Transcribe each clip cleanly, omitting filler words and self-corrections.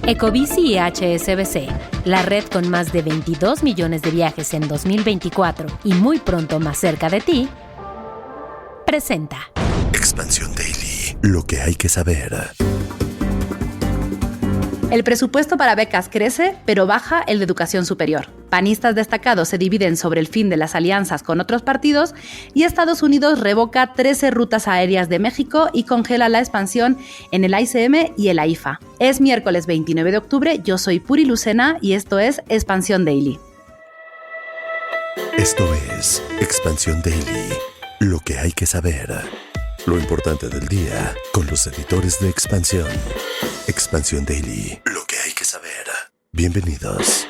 Ecobici y HSBC, la red con más de 22 millones de viajes en 2024 y muy pronto más cerca de ti, presenta Expansión Daily, lo que hay que saber. El presupuesto para becas crece, pero baja el de educación superior. Panistas destacados se dividen sobre el fin de las alianzas con otros partidos y Estados Unidos revoca 13 rutas aéreas de México y congela la expansión en el AICM y el AIFA. Es miércoles 29 de octubre, yo soy Puri Lucena y esto es Expansión Daily. Esto es Expansión Daily, lo que hay que saber. Lo importante del día con los editores de Expansión. Expansión Daily, lo que hay que saber. Bienvenidos.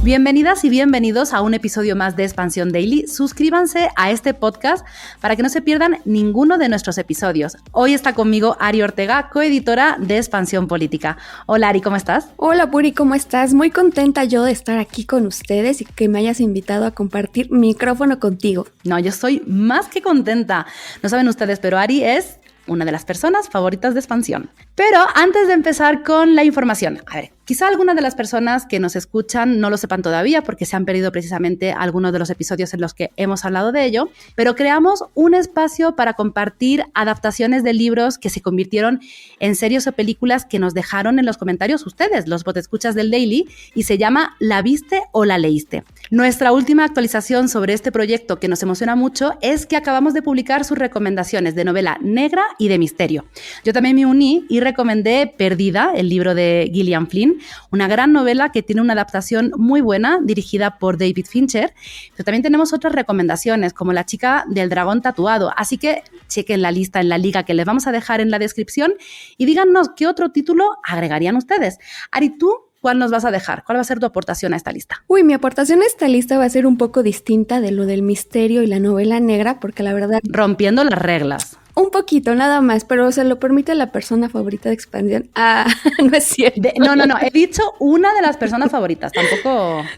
Bienvenidas y bienvenidos a un episodio más de Expansión Daily. Suscríbanse a este podcast para que no se pierdan ninguno de nuestros episodios. Hoy está conmigo Ari Ortega, coeditora de Expansión Política. Hola Ari, ¿cómo estás? Hola Puri, ¿cómo estás? Muy contenta yo de estar aquí con ustedes y que me hayas invitado a compartir micrófono contigo. No, yo estoy más que contenta. No saben ustedes, pero Ari es una de las personas favoritas de Expansión. Pero antes de empezar con la información, a ver, quizá algunas de las personas que nos escuchan no lo sepan todavía porque se han perdido precisamente algunos de los episodios en los que hemos hablado de ello, pero creamos un espacio para compartir adaptaciones de libros que se convirtieron en series o películas que nos dejaron en los comentarios ustedes, los podescuchas del Daily, y se llama ¿La viste o la leíste? Nuestra última actualización sobre este proyecto que nos emociona mucho es que acabamos de publicar sus recomendaciones de novela negra y de misterio. Yo también me uní y recomendé Perdida, el libro de Gillian Flynn, una gran novela que tiene una adaptación muy buena dirigida por David Fincher, pero también tenemos otras recomendaciones como La chica del dragón tatuado, así que chequen la lista en la liga que les vamos a dejar en la descripción y díganos qué otro título agregarían ustedes. Ari, ¿tú cuál nos vas a dejar? ¿Cuál va a ser tu aportación a esta lista? Uy, mi aportación a esta lista va a ser un poco distinta de lo del misterio y la novela negra, porque la verdad... Rompiendo las reglas. Un poquito, nada más, pero se lo permite la persona favorita de Expansión. Ah, no es cierto. No, he dicho una de las personas favoritas,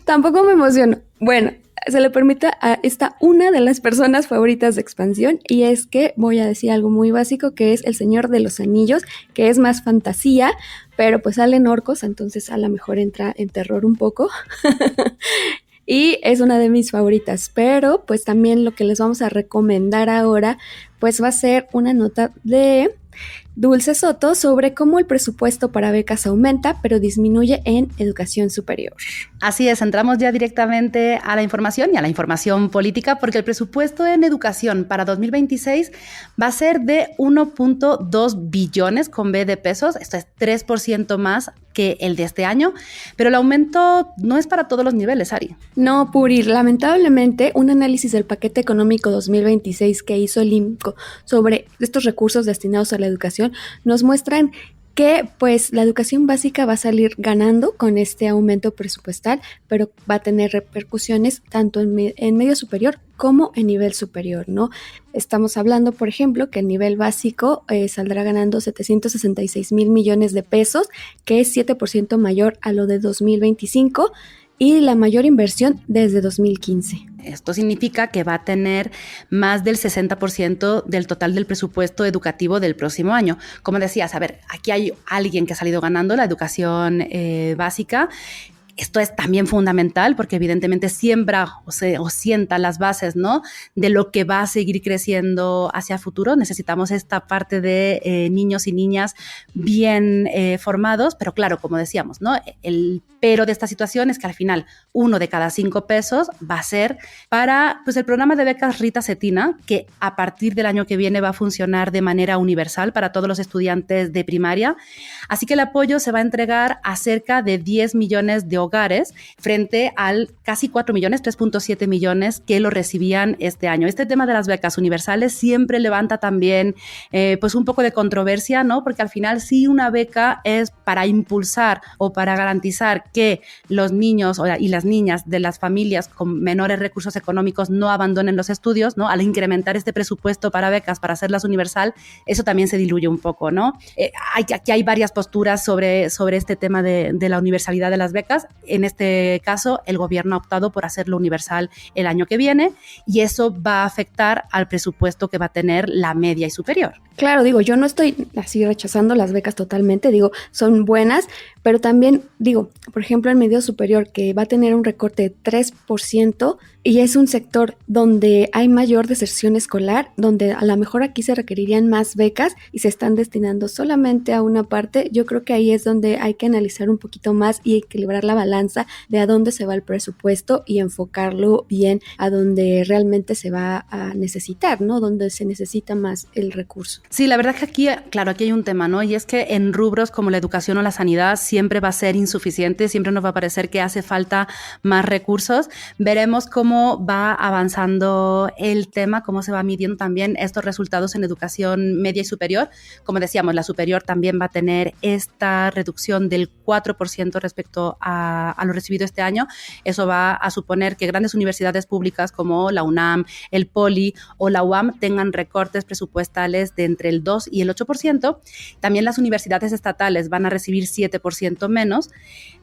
Tampoco me emociono. Bueno, se le permite a esta una de las personas favoritas de Expansión, y es que voy a decir algo muy básico, que es El Señor de los Anillos, que es más fantasía, pero pues salen orcos, entonces a lo mejor entra en terror un poco. Y es una de mis favoritas, pero pues también lo que les vamos a recomendar ahora pues va a ser una nota de Dulce Soto sobre cómo el presupuesto para becas aumenta, pero disminuye en educación superior. Así es, entramos ya directamente a la información y a la información política, porque el presupuesto en educación para 2026 va a ser de 1.2 billones con B de pesos, esto es 3% más que el de este año, pero el aumento no es para todos los niveles, Ari. No, Puri, lamentablemente un análisis del paquete económico 2026 que hizo el IMCO sobre estos recursos destinados a la educación nos muestran que pues la educación básica va a salir ganando con este aumento presupuestal, pero va a tener repercusiones tanto en medio superior como en nivel superior, ¿no? Estamos hablando, por ejemplo, que el nivel básico saldrá ganando 766,000 millones de pesos, que es 7% mayor a lo de 2025 y la mayor inversión desde 2015. Esto significa que va a tener más del 60% del total del presupuesto educativo del próximo año. Como decías, a ver, aquí hay alguien que ha salido ganando la educación básica. Esto es también fundamental porque evidentemente siembra o sienta las bases, ¿no?, de lo que va a seguir creciendo hacia el futuro. Necesitamos esta parte de niños y niñas bien formados, pero claro, como decíamos, ¿no?, el pero de esta situación es que al final 1 de cada 5 pesos va a ser para pues, el programa de becas Rita Cetina, que a partir del año que viene va a funcionar de manera universal para todos los estudiantes de primaria. Así que el apoyo se va a entregar a cerca de 10 millones de hogares frente al casi 4 millones, 3.7 millones que lo recibían este año. Este tema de las becas universales siempre levanta también pues un poco de controversia, ¿no? Porque al final sí una beca es para impulsar o para garantizar que los niños y las niñas de las familias con menores recursos económicos no abandonen los estudios, ¿no? Al incrementar este presupuesto para becas, para hacerlas universal, eso también se diluye un poco, ¿no? Aquí hay varias posturas sobre este tema de la universalidad de las becas. En este caso, el gobierno ha optado por hacerlo universal el año que viene y eso va a afectar al presupuesto que va a tener la media y superior. Claro, digo, yo no estoy así rechazando las becas totalmente, digo, son buenas, pero también digo, por ejemplo, el medio superior que va a tener un recorte de 3% y es un sector donde hay mayor deserción escolar, donde a lo mejor aquí se requerirían más becas y se están destinando solamente a una parte. Yo creo que ahí es donde hay que analizar un poquito más y equilibrar la balanza de a dónde se va el presupuesto y enfocarlo bien a donde realmente se va a necesitar, ¿no? Donde se necesita más el recurso. Sí, la verdad que aquí, claro, aquí hay un tema, ¿no? Y es que en rubros como la educación o la sanidad siempre va a ser insuficiente, siempre nos va a parecer que hace falta más recursos. Veremos cómo va avanzando el tema, cómo se va midiendo también estos resultados en educación media y superior. Como decíamos, la superior también va a tener esta reducción del 4% respecto a lo recibido este año. Eso va a suponer que grandes universidades públicas como la UNAM, el POLI o la UAM tengan recortes presupuestales de entre el 2 y el 8%. También las universidades estatales van a recibir 7% menos,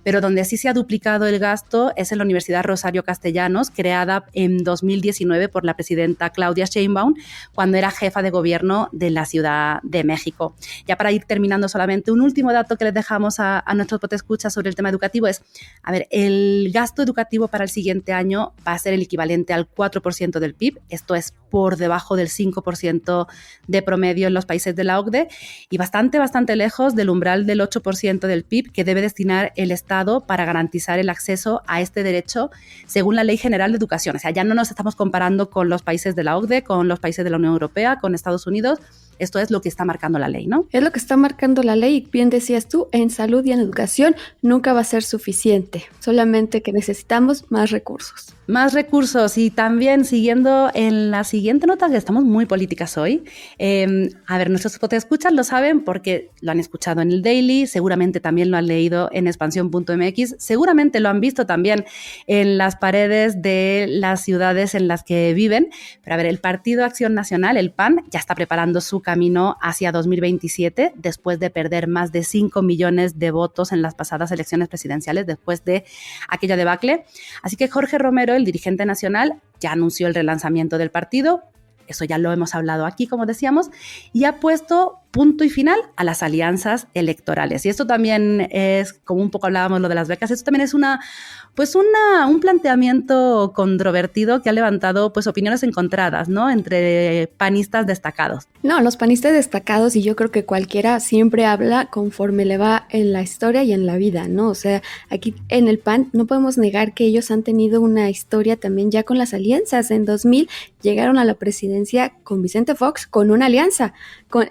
pero donde sí se ha duplicado el gasto es en la Universidad Rosario Castellanos, creada en 2019 por la presidenta Claudia Sheinbaum, cuando era jefa de gobierno de la Ciudad de México. Ya para ir terminando, solamente un último dato que les dejamos a nuestros podescuchas sobre el tema educativo es, a ver, el gasto educativo para el siguiente año va a ser el equivalente al 4% del PIB, esto es por debajo del 5% de promedio en los países de la OCDE y bastante lejos del umbral del 8% del PIB que debe destinar el Estado para garantizar el acceso a este derecho según la Ley General de Educación. O sea, ya no nos estamos comparando con los países de la OCDE, con los países de la Unión Europea, con Estados Unidos. Esto es lo que está marcando la ley, ¿no? Es lo que está marcando la ley. Bien decías tú, en salud y en educación nunca va a ser suficiente. Solamente que necesitamos más recursos. Más recursos y también siguiendo en la siguiente nota, que estamos muy políticas hoy. A ver, nuestros podescuchas lo saben porque lo han escuchado en el Daily, seguramente también lo han leído en expansión.mx, seguramente lo han visto también en las paredes de las ciudades en las que viven. Pero a ver, el Partido Acción Nacional, el PAN, ya está preparando su camino hacia 2027 después de perder más de 5 millones de votos en las pasadas elecciones presidenciales después de aquella debacle. Así que Jorge Romero, el dirigente nacional, ya anunció el relanzamiento del partido, eso ya lo hemos hablado aquí, como decíamos, y ha puesto punto y final a las alianzas electorales. Y esto también es, como un poco hablábamos lo de las becas, esto también es un planteamiento controvertido que ha levantado pues opiniones encontradas, ¿no? Entre panistas destacados. No, los panistas destacados, y yo creo que cualquiera siempre habla conforme le va en la historia y en la vida, ¿no? O sea, aquí en el PAN no podemos negar que ellos han tenido una historia también ya con las alianzas. En 2000 llegaron a la presidencia con Vicente Fox con una alianza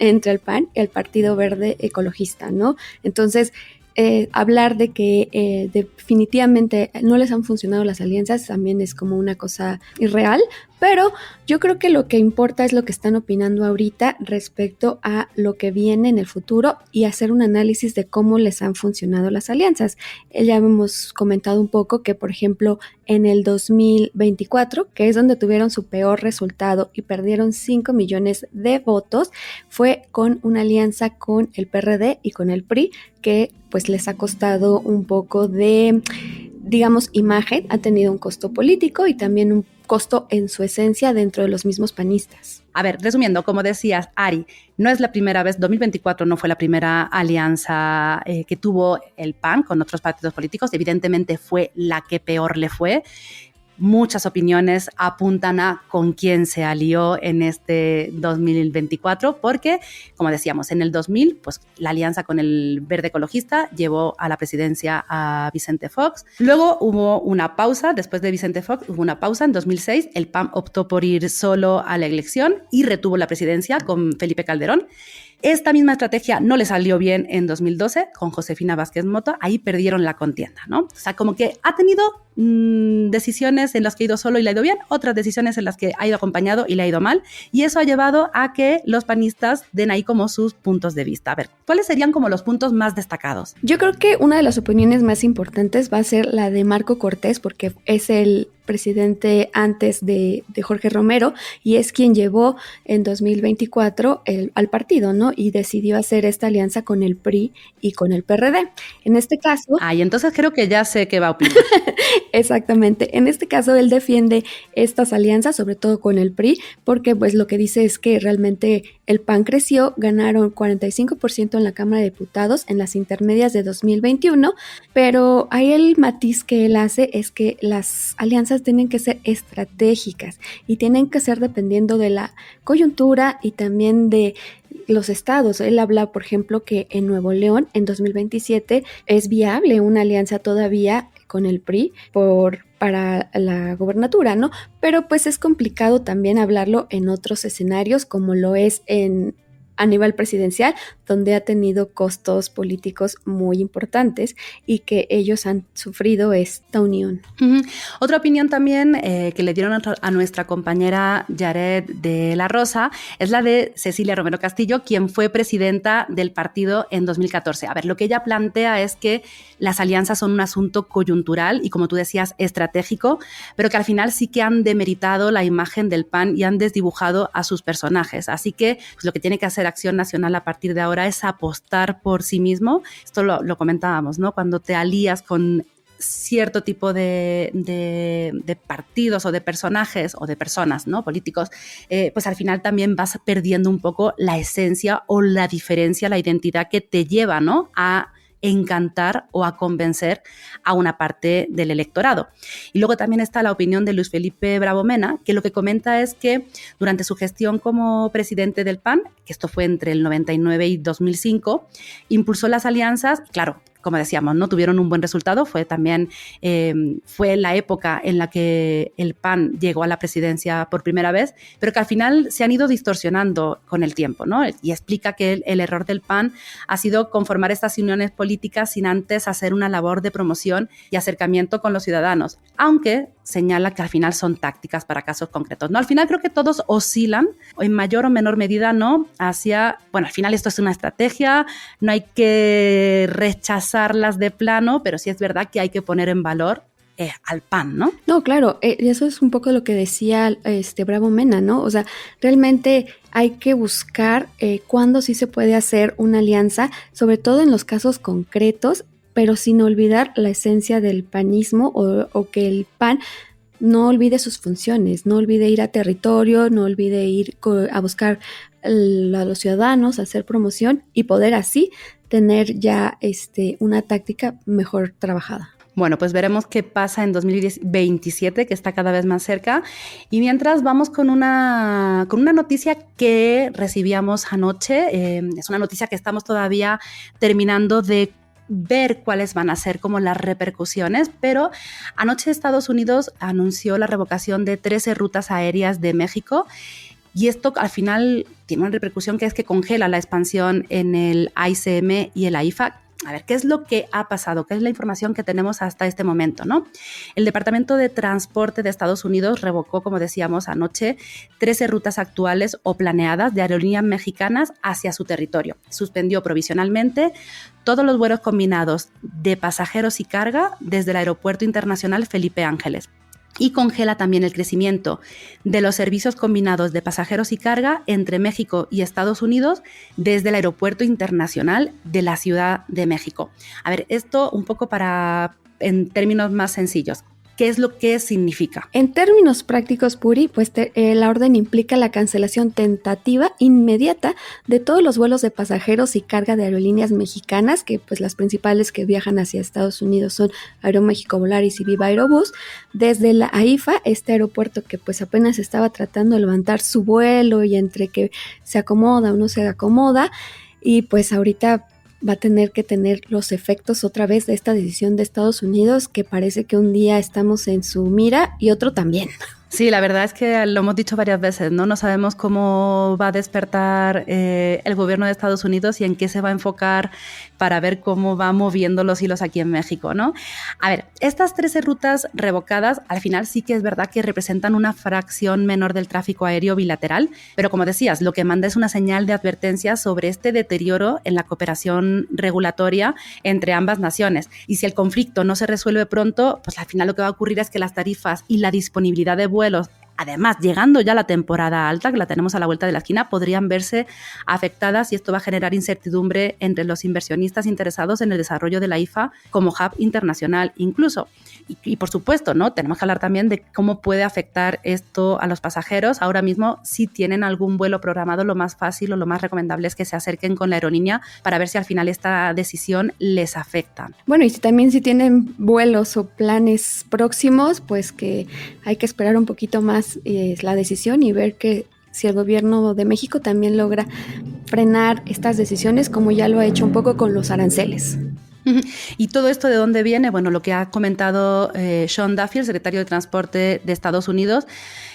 entre el PAN y el Partido Verde Ecologista, ¿no? Entonces, hablar de que definitivamente no les han funcionado las alianzas también es como una cosa irreal, pero yo creo que lo que importa es lo que están opinando ahorita respecto a lo que viene en el futuro y hacer un análisis de cómo les han funcionado las alianzas. Ya hemos comentado un poco que, por ejemplo, en el 2024, que es donde tuvieron su peor resultado y perdieron 5 millones de votos, fue con una alianza con el PRD y con el PRI, que pues les ha costado un poco de, digamos, imagen, ha tenido un costo político y también un costo en su esencia dentro de los mismos panistas. A ver, resumiendo, como decías, Ari, no es la primera vez, 2024 no fue la primera alianza que tuvo el PAN con otros partidos políticos, evidentemente fue la que peor le fue. Muchas opiniones apuntan a con quién se alió en este 2024, porque, como decíamos, en el 2000, pues la alianza con el Verde Ecologista llevó a la presidencia a Vicente Fox. Luego hubo una pausa, después de Vicente Fox hubo una pausa en 2006, el PAN optó por ir solo a la elección y retuvo la presidencia con Felipe Calderón. Esta misma estrategia no le salió bien en 2012 con Josefina Vázquez Mota, ahí perdieron la contienda, ¿no? O sea, como que ha tenido decisiones en las que ha ido solo y le ha ido bien, otras decisiones en las que ha ido acompañado y le ha ido mal, y eso ha llevado a que los panistas den ahí como sus puntos de vista. A ver, ¿cuáles serían como los puntos más destacados? Yo creo que una de las opiniones más importantes va a ser la de Marco Cortés, porque es el presidente antes de Jorge Romero y es quien llevó en 2024 al partido, ¿no? Y decidió hacer esta alianza con el PRI y con el PRD. En este caso... Y entonces creo que ya sé qué va a opinar. Exactamente. En este caso, él defiende estas alianzas, sobre todo con el PRI, porque pues lo que dice es que realmente el PAN creció, ganaron 45% en la Cámara de Diputados en las intermedias de 2021, pero ahí el matiz que él hace es que las alianzas tienen que ser estratégicas y tienen que ser dependiendo de la coyuntura y también de los estados. Él habla, por ejemplo, que en Nuevo León en 2027 es viable una alianza todavía con el PRI para la gobernatura, ¿no? Pero pues es complicado también hablarlo en otros escenarios como lo es a nivel presidencial, donde ha tenido costos políticos muy importantes y que ellos han sufrido esta unión. Uh-huh. Otra opinión también que le dieron a nuestra compañera Yaret de la Rosa es la de Cecilia Romero Castillo, quien fue presidenta del partido en 2014. A ver, lo que ella plantea es que las alianzas son un asunto coyuntural y, como tú decías, estratégico, pero que al final sí que han demeritado la imagen del PAN y han desdibujado a sus personajes. Así que pues, lo que tiene que hacer Acción Nacional a partir de ahora es apostar por sí mismo. Esto lo comentábamos, ¿no? Cuando te alías con cierto tipo de partidos o de personajes o de personas, ¿no? Políticos, pues al final también vas perdiendo un poco la esencia o la diferencia, la identidad que te lleva, ¿no? A encantar o a convencer a una parte del electorado. Y luego también está la opinión de Luis Felipe Bravo Mena, que lo que comenta es que durante su gestión como presidente del PAN, que esto fue entre el 99 y 2005, impulsó las alianzas, claro, como decíamos, no tuvieron un buen resultado, fue la época en la que el PAN llegó a la presidencia por primera vez, pero que al final se han ido distorsionando con el tiempo, ¿no? Y explica que el error del PAN ha sido conformar estas uniones políticas sin antes hacer una labor de promoción y acercamiento con los ciudadanos, aunque señala que al final son tácticas para casos concretos, ¿no? Al final creo que todos oscilan, en mayor o menor medida, ¿no? Hacia, bueno, al final esto es una estrategia, no hay que rechazarlas de plano, pero sí es verdad que hay que poner en valor al PAN, ¿no? No, claro, eso es un poco lo que decía Bravo Mena, ¿no? O sea, realmente hay que buscar cuándo sí se puede hacer una alianza, sobre todo en los casos concretos, pero sin olvidar la esencia del panismo o que el PAN no olvide sus funciones, no olvide ir a territorio, no olvide ir a buscar a los ciudadanos, hacer promoción y poder así tener ya una táctica mejor trabajada. Bueno, pues veremos qué pasa en 2027, que está cada vez más cerca. Y mientras vamos con una noticia que recibíamos anoche. Es una noticia que estamos todavía terminando de ver cuáles van a ser como las repercusiones, pero anoche Estados Unidos anunció la revocación de 13 rutas aéreas de México. Y esto al final tiene una repercusión que es que congela la expansión en el AICM y el AIFA. A ver, ¿qué es lo que ha pasado? ¿Qué es la información que tenemos hasta este momento, ¿no? El Departamento de Transporte de Estados Unidos revocó, como decíamos anoche, 13 rutas actuales o planeadas de aerolíneas mexicanas hacia su territorio. Suspendió provisionalmente todos los vuelos combinados de pasajeros y carga desde el Aeropuerto Internacional Felipe Ángeles. Y congela también el crecimiento de los servicios combinados de pasajeros y carga entre México y Estados Unidos desde el Aeropuerto Internacional de la Ciudad de México. A ver, esto un poco en términos más sencillos. ¿Qué es lo que significa? En términos prácticos, Puri, pues la orden implica la cancelación tentativa inmediata de todos los vuelos de pasajeros y carga de aerolíneas mexicanas, que pues las principales que viajan hacia Estados Unidos son Aeroméxico, Volaris y Viva Aerobús, desde la AIFA, este aeropuerto que pues apenas estaba tratando de levantar su vuelo y entre que se acomoda o no se acomoda, y pues ahorita va a tener que tener los efectos otra vez de esta decisión de Estados Unidos, que parece que un día estamos en su mira y otro también. Sí, la verdad es que lo hemos dicho varias veces, ¿no? No sabemos cómo va a despertar el gobierno de Estados Unidos y en qué se va a enfocar para ver cómo va moviendo los hilos aquí en México, ¿no? A ver, estas 13 rutas revocadas al final sí que es verdad que representan una fracción menor del tráfico aéreo bilateral, pero como decías, lo que manda es una señal de advertencia sobre este deterioro en la cooperación regulatoria entre ambas naciones. Y si el conflicto no se resuelve pronto, pues al final lo que va a ocurrir es que las tarifas y la disponibilidad de vuelos además, llegando ya la temporada alta, que la tenemos a la vuelta de la esquina, podrían verse afectadas y esto va a generar incertidumbre entre los inversionistas interesados en el desarrollo de la IFA como hub internacional incluso. Y por supuesto, ¿no? Tenemos que hablar también de cómo puede afectar esto a los pasajeros. Ahora mismo, si tienen algún vuelo programado, lo más fácil o lo más recomendable es que se acerquen con la aerolínea para ver si al final esta decisión les afecta. Bueno, y si tienen vuelos o planes próximos, pues que hay que esperar un poquito más la decisión y ver que si el gobierno de México también logra frenar estas decisiones, como ya lo ha hecho un poco con los aranceles. ¿Y todo esto de dónde viene? Bueno, lo que ha comentado Sean Duffy, el secretario de Transporte de Estados Unidos,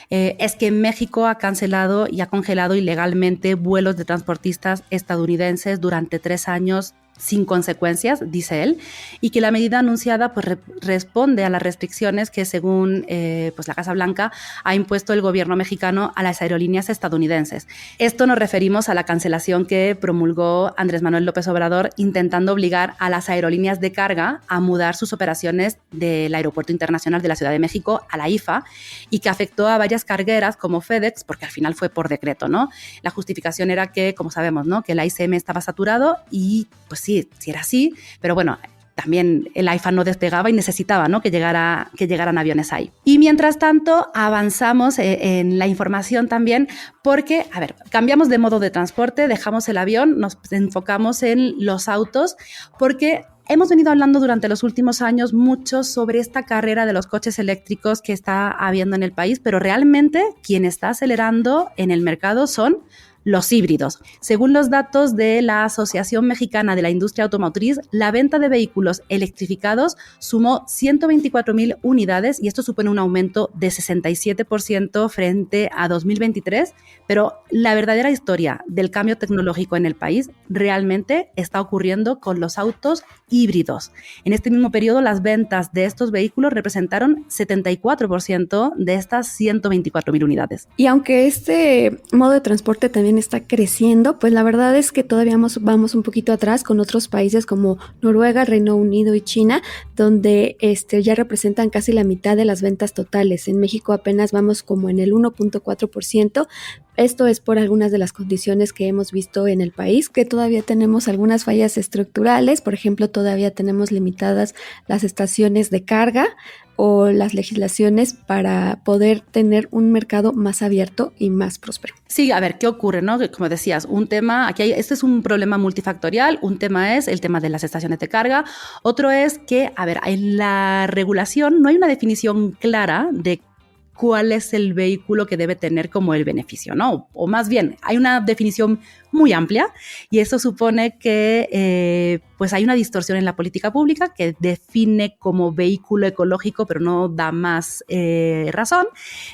es que México ha cancelado y ha congelado ilegalmente vuelos de transportistas estadounidenses durante 3 años sin consecuencias, dice él, y que la medida anunciada pues, responde a las restricciones que según pues la Casa Blanca ha impuesto el gobierno mexicano a las aerolíneas estadounidenses. Esto nos referimos a la cancelación que promulgó Andrés Manuel López Obrador intentando obligar a las aerolíneas de carga a mudar sus operaciones del Aeropuerto Internacional de la Ciudad de México a la IFA y que afectó a varias cargueras como FedEx, porque al final fue por decreto, ¿no? La justificación era que, como sabemos, ¿no? que el AICM estaba saturado y pues sí era así, pero bueno, también el AIFA no despegaba y necesitaba, ¿no? que llegaran aviones ahí. Y mientras tanto avanzamos en la información también porque, a ver, cambiamos de modo de transporte, dejamos el avión, nos enfocamos en los autos porque hemos venido hablando durante los últimos años mucho sobre esta carrera de los coches eléctricos que está habiendo en el país, pero realmente quien está acelerando en el mercado son los híbridos. Según los datos de la Asociación Mexicana de la Industria Automotriz, la venta de vehículos electrificados sumó 124,000 unidades y esto supone un aumento de 67% frente a 2023, pero la verdadera historia del cambio tecnológico en el país realmente está ocurriendo con los autos híbridos. En este mismo periodo, las ventas de estos vehículos representaron 74% de estas 124,000 unidades. Y aunque este modo de transporte también está creciendo, pues la verdad es que todavía vamos un poquito atrás con otros países como Noruega, Reino Unido y China, donde ya representan casi la mitad de las ventas totales. En México apenas vamos como en el 1.4%. Esto es por algunas de las condiciones que hemos visto en el país, que todavía tenemos algunas fallas estructurales. Por ejemplo, todavía tenemos limitadas las estaciones de carga o las legislaciones para poder tener un mercado más abierto y más próspero. Sí, a ver, ¿qué ocurre, no? Como decías, un tema, este es un problema multifactorial, un tema es el tema de las estaciones de carga, otro es que, a ver, en la regulación no hay una definición clara de cuál es el vehículo que debe tener como el beneficio, ¿no? O más bien, hay una definición muy amplia y eso supone que pues hay una distorsión en la política pública que define como vehículo ecológico, pero no da más razón.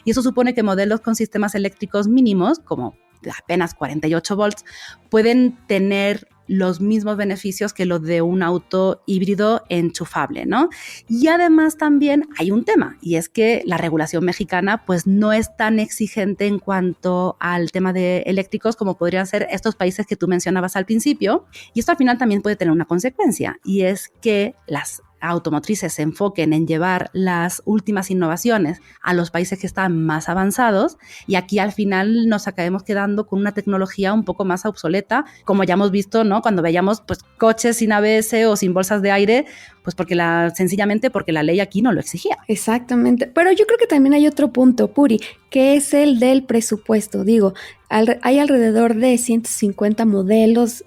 Y eso supone que modelos con sistemas eléctricos mínimos, como de apenas 48 volts, pueden tener los mismos beneficios que los de un auto híbrido enchufable, ¿no? Y además también hay un tema, y es que la regulación mexicana pues no es tan exigente en cuanto al tema de eléctricos como podrían ser estos países que tú mencionabas al principio, y esto al final también puede tener una consecuencia, y es que las automotrices se enfoquen en llevar las últimas innovaciones a los países que están más avanzados y aquí al final nos acabemos quedando con una tecnología un poco más obsoleta, como ya hemos visto, ¿no? Cuando veíamos pues, coches sin ABS o sin bolsas de aire, pues sencillamente porque la ley aquí no lo exigía. Exactamente, pero yo creo que también hay otro punto, Puri, que es el del presupuesto. Digo, hay alrededor de 150 modelos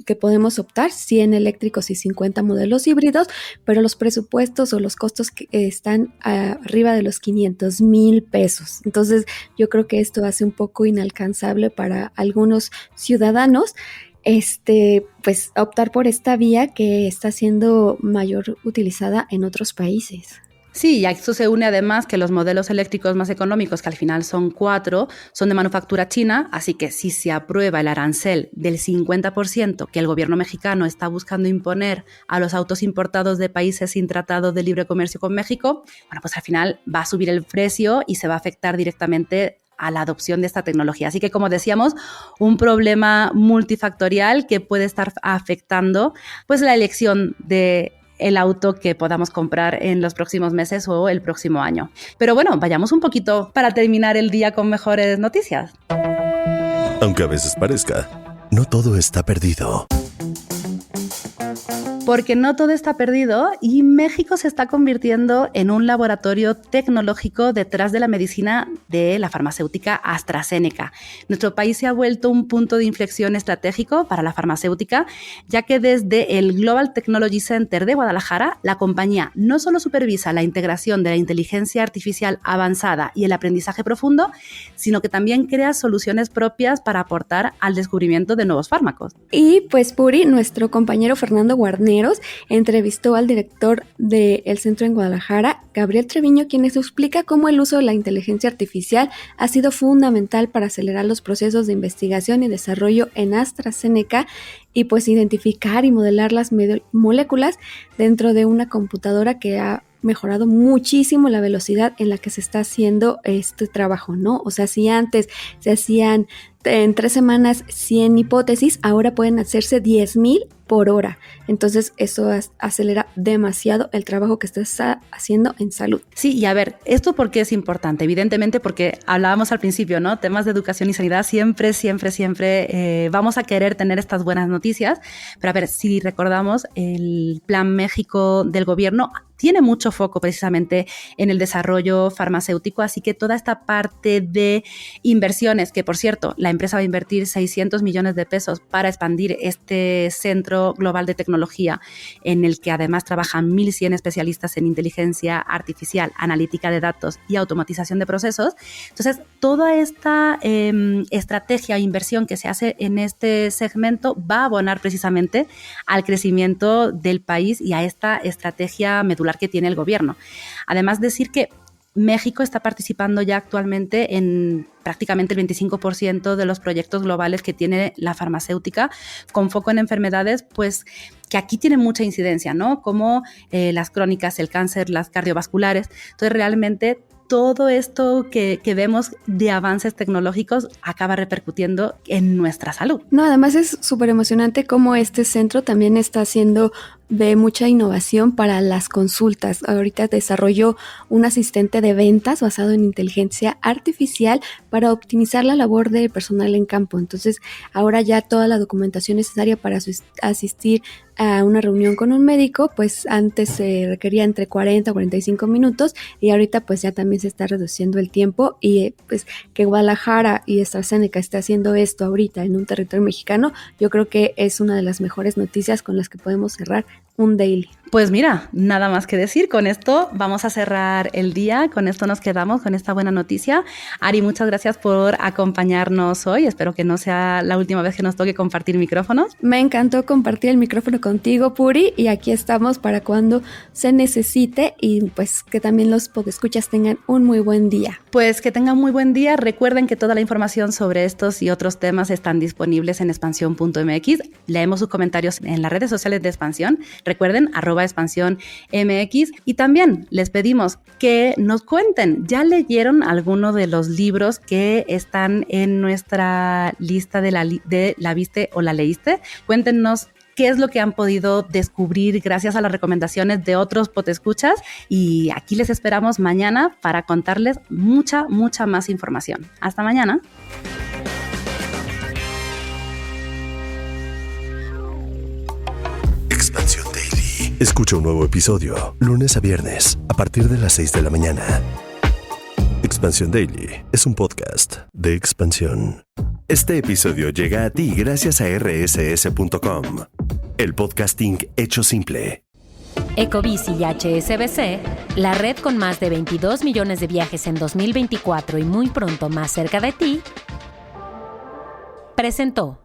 que podemos optar, 100 eléctricos y 50 modelos híbridos, pero los presupuestos o los costos que están arriba de los 500,000 pesos. Entonces, yo creo que esto hace un poco inalcanzable para algunos ciudadanos pues optar por esta vía que está siendo mayor utilizada en otros países. Sí, y a esto se une además que los modelos eléctricos más económicos, que al final son 4, son de manufactura china, así que si se aprueba el arancel del 50% que el gobierno mexicano está buscando imponer a los autos importados de países sin tratado de libre comercio con México, bueno, pues al final va a subir el precio y se va a afectar directamente a la adopción de esta tecnología. Así que, como decíamos, un problema multifactorial que puede estar afectando pues la elección de el auto que podamos comprar en los próximos meses o el próximo año. Pero bueno, vayamos un poquito para terminar el día con mejores noticias. Aunque a veces parezca, no todo está perdido. Porque no todo está perdido y México se está convirtiendo en un laboratorio tecnológico detrás de la medicina de la farmacéutica AstraZeneca. Nuestro país se ha vuelto un punto de inflexión estratégico para la farmacéutica, ya que desde el Global Technology Center de Guadalajara, la compañía no solo supervisa la integración de la inteligencia artificial avanzada y el aprendizaje profundo, sino que también crea soluciones propias para aportar al descubrimiento de nuevos fármacos. Y pues Puri, nuestro compañero Fernando Guarneros, entrevistó al director del centro en Guadalajara, Gabriel Treviño, quien nos explica cómo el uso de la inteligencia artificial ha sido fundamental para acelerar los procesos de investigación y desarrollo en AstraZeneca y pues identificar y modelar las moléculas dentro de una computadora que ha mejorado muchísimo la velocidad en la que se está haciendo este trabajo, ¿no? O sea, si antes se hacían en 3 semanas 100 hipótesis, ahora pueden hacerse 10,000 por hora. Entonces eso acelera demasiado el trabajo que estás haciendo en salud. Sí, y a ver, ¿esto por qué es importante? Evidentemente porque hablábamos al principio, ¿no? Temas de educación y sanidad siempre vamos a querer tener estas buenas noticias, pero a ver, si recordamos, el Plan México del gobierno tiene mucho foco precisamente en el desarrollo farmacéutico, así que toda esta parte de inversiones, que por cierto, la empresa va a invertir 600 millones de pesos para expandir este centro global de tecnología en el que además trabajan 1,100 especialistas en inteligencia artificial, analítica de datos y automatización de procesos. Entonces, toda esta estrategia o inversión que se hace en este segmento va a abonar precisamente al crecimiento del país y a esta estrategia medular que tiene el gobierno. Además, decir que México está participando ya actualmente en prácticamente el 25% de los proyectos globales que tiene la farmacéutica con foco en enfermedades, pues que aquí tienen mucha incidencia, ¿no? Como las crónicas, el cáncer, las cardiovasculares. Entonces, realmente todo esto que vemos de avances tecnológicos acaba repercutiendo en nuestra salud. No, además es súper emocionante cómo este centro también está haciendo de mucha innovación para las consultas. Ahorita desarrolló un asistente de ventas basado en inteligencia artificial para optimizar la labor del personal en campo. Entonces, ahora ya toda la documentación necesaria para asistir a una reunión con un médico, pues antes se requería entre 40 a 45 minutos y ahorita pues ya también se está reduciendo el tiempo y pues que Guadalajara y AstraZeneca esté haciendo esto ahorita en un territorio mexicano, yo creo que es una de las mejores noticias con las que podemos cerrar un daily. Pues mira, nada más que decir, con esto vamos a cerrar el día, con esto nos quedamos, con esta buena noticia. Ari, muchas gracias por acompañarnos hoy, espero que no sea la última vez que nos toque compartir micrófonos. Me encantó compartir el micrófono contigo, Puri, y aquí estamos para cuando se necesite y pues que también los podescuchas tengan un muy buen día. Pues que tengan muy buen día, recuerden que toda la información sobre estos y otros temas están disponibles en expansión.mx, leemos sus comentarios en las redes sociales de Expansión, recuerden @expansión MX y también les pedimos que nos cuenten, ¿ya leyeron alguno de los libros que están en nuestra lista de la viste o la leíste? Cuéntenos qué es lo que han podido descubrir gracias a las recomendaciones de otros podescuchas y aquí les esperamos mañana para contarles mucha más información. Hasta mañana. Expansión Daily. Escucha un nuevo episodio lunes a viernes a partir de las 6 de la mañana. Expansión Daily es un podcast de Expansión. Este episodio llega a ti gracias a rss.com, el podcasting hecho simple. Ecobici y HSBC, la red con más de 22 millones de viajes en 2024 y muy pronto más cerca de ti, presentó